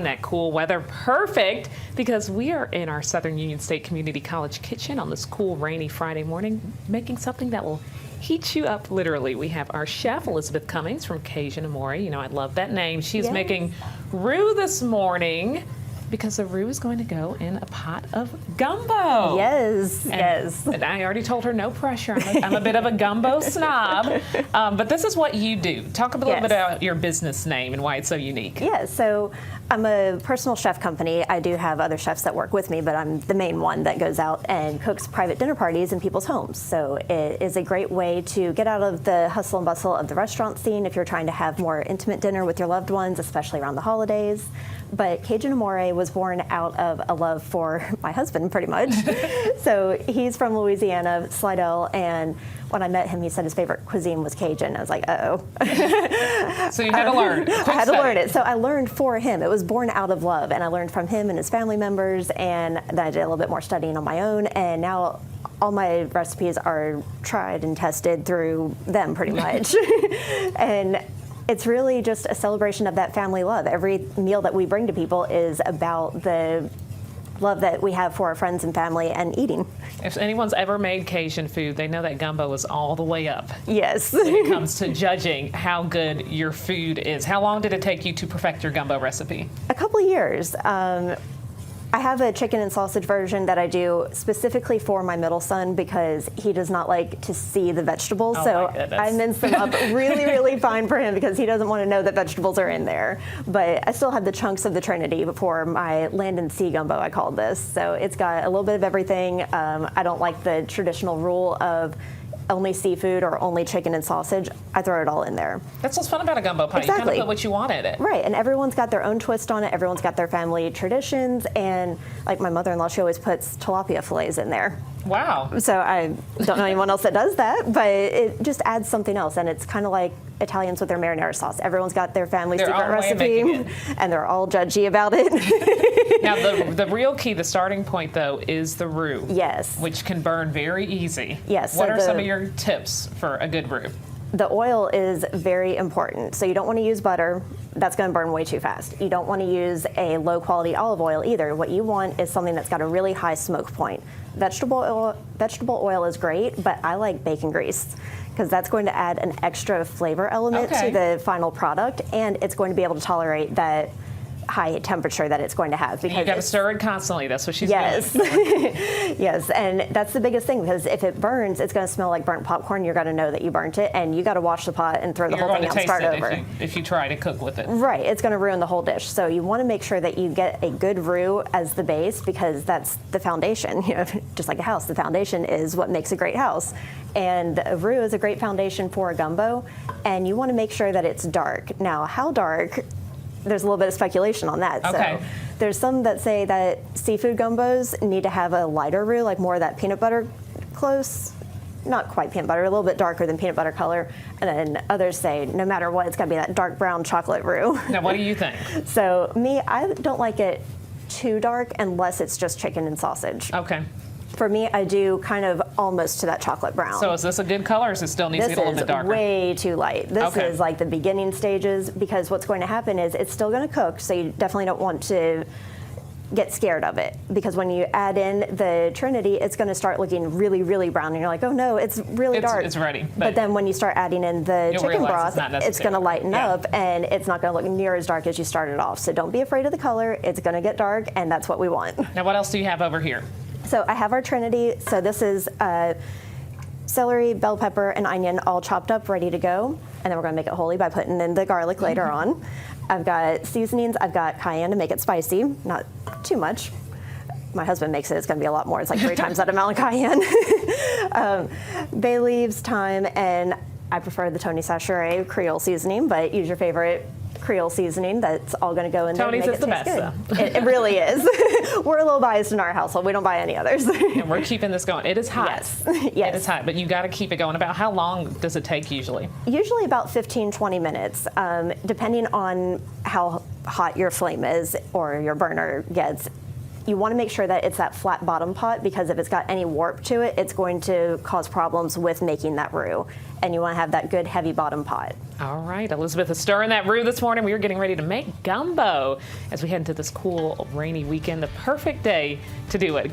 That cool weather, perfect, because we are in our Southern Union State Community College kitchen on this cool rainy Friday morning, making something that will heat you up literally. We have our chef Elizabeth Cummings from Cajun Amore. You know, I love that name. She's making roux this morning because the roux is going to go in a pot of gumbo. Yes, and I already told her no pressure. I'm a bit of a gumbo snob, but this is what you do. Talk a little bit about your business name and why it's so unique. Yeah, so I'm a personal chef company. I do have other chefs that work with me, but I'm the main one that goes out and cooks private dinner parties in people's homes. So it is a great way to get out of the hustle and bustle of the restaurant scene if you're trying to have more intimate dinner with your loved ones, especially around the holidays. But Cajun Amore was born out of a love for my husband, pretty much. So he's from Louisiana, Slidell, and when I met him, he said his favorite cuisine was Cajun. I was like, uh-oh. So you had to learn. I had to learn it. So I learned for him. It was born out of love, and I learned from him and his family members, and then I did a little bit more studying on my own, and now all my recipes are tried and tested through them, pretty much. And it's really just a celebration of that family love. Every meal that we bring to people is about the love that we have for our friends and family and eating. If anyone's ever made Cajun food, they know that gumbo is all the way up. Yes. When it comes to judging how good your food is. How long did it take you to perfect your gumbo recipe? A couple of years. I have a chicken and sausage version that I do specifically for my middle son because he does not like to see the vegetables. Oh, so I mince them up really, really fine for him because he doesn't want to know that vegetables are in there. But I still have the chunks of the Trinity for my land and sea gumbo, I call this. So it's got a little bit of everything. I don't like the traditional rule of only seafood or only chicken and sausage. I throw it all in there. That's what's fun about a gumbo pie. Exactly. You kind of put what you want in it. Right, and everyone's got their own twist on it. Everyone's got their family traditions, and like my mother-in-law, she always puts tilapia fillets in there. Wow. So I don't know anyone else that does that, but it just adds something else, and it's kind of like Italians with their marinara sauce. Everyone's got their family secret recipe, and they're all judgy about it. Now, the real key, the starting point, though, is the roux. Yes. Which can burn very easy. Yes. What are some of your tips for a good roux? The oil is very important. So you don't want to use butter. That's going to burn way too fast. You don't want to use a low-quality olive oil either. What you want is something that's got a really high smoke point. Vegetable oil is great, but I like bacon grease because that's going to add an extra flavor element to the final product, and it's going to be able to tolerate that high temperature that it's going to have. Because you got to stir it constantly. That's what she's doing. Yes, and that's the biggest thing because if it burns, it's going to smell like burnt popcorn. You're going to know that you burnt it, and you got to wash the pot and throw the whole thing out and start over. If you try to cook with it. Right, it's going to ruin the whole dish. So you want to make sure that you get a good roux as the base because that's the foundation. You know, just like a house, the foundation is what makes a great house. And a roux is a great foundation for a gumbo, and you want to make sure that it's dark. Now, how dark? There's a little bit of speculation on that. Okay. So there's some that say that seafood gumbos need to have a lighter roux, like more of that peanut butter close, not quite peanut butter, a little bit darker than peanut butter color. And then others say no matter what, it's got to be that dark brown chocolate roux. Now, what do you think? So me, I don't like it too dark unless it's just chicken and sausage. Okay. For me, I do kind of almost to that chocolate brown. So is this a good color, or does it still need to get a little bit darker? This is way too light. This is like the beginning stages because what's going to happen is it's still going to cook, so you definitely don't want to get scared of it because when you add in the Trinity, it's going to start looking really, really brown, and you're like, oh no, it's really dark. It's ready. But then when you start adding in the chicken broth, it's going to lighten up, and it's not going to look near as dark as you started off. So don't be afraid of the color. It's going to get dark, and that's what we want. Now, what else do you have over here? So I have our Trinity. So this is celery, bell pepper, and onion all chopped up, ready to go. And then we're going to make it holy by putting in the garlic later on. I've got seasonings. I've got cayenne to make it spicy, not too much. My husband makes it. It's going to be a lot more. It's like 3 times that amount of cayenne. Bay leaves, thyme, and I prefer the Tony Chachere Creole seasoning, but use your favorite Creole seasoning. That's all going to go in there. Tony's is the best, though. It really is. We're a little biased in our household. We don't buy any others. And we're keeping this going. It is hot. Yes. It is hot, but you got to keep it going. About how long does it take usually? Usually about 15, 20 minutes, depending on how hot your flame is or your burner gets. you want to make sure that it's that flat bottom pot, because if it's got any warp to it, it's going to cause problems with making that roux. And you want to have that good heavy bottom pot. All right, Elizabeth is stirring that roux this morning. We are getting ready to make gumbo as we head into this cool rainy weekend. The perfect day to do it.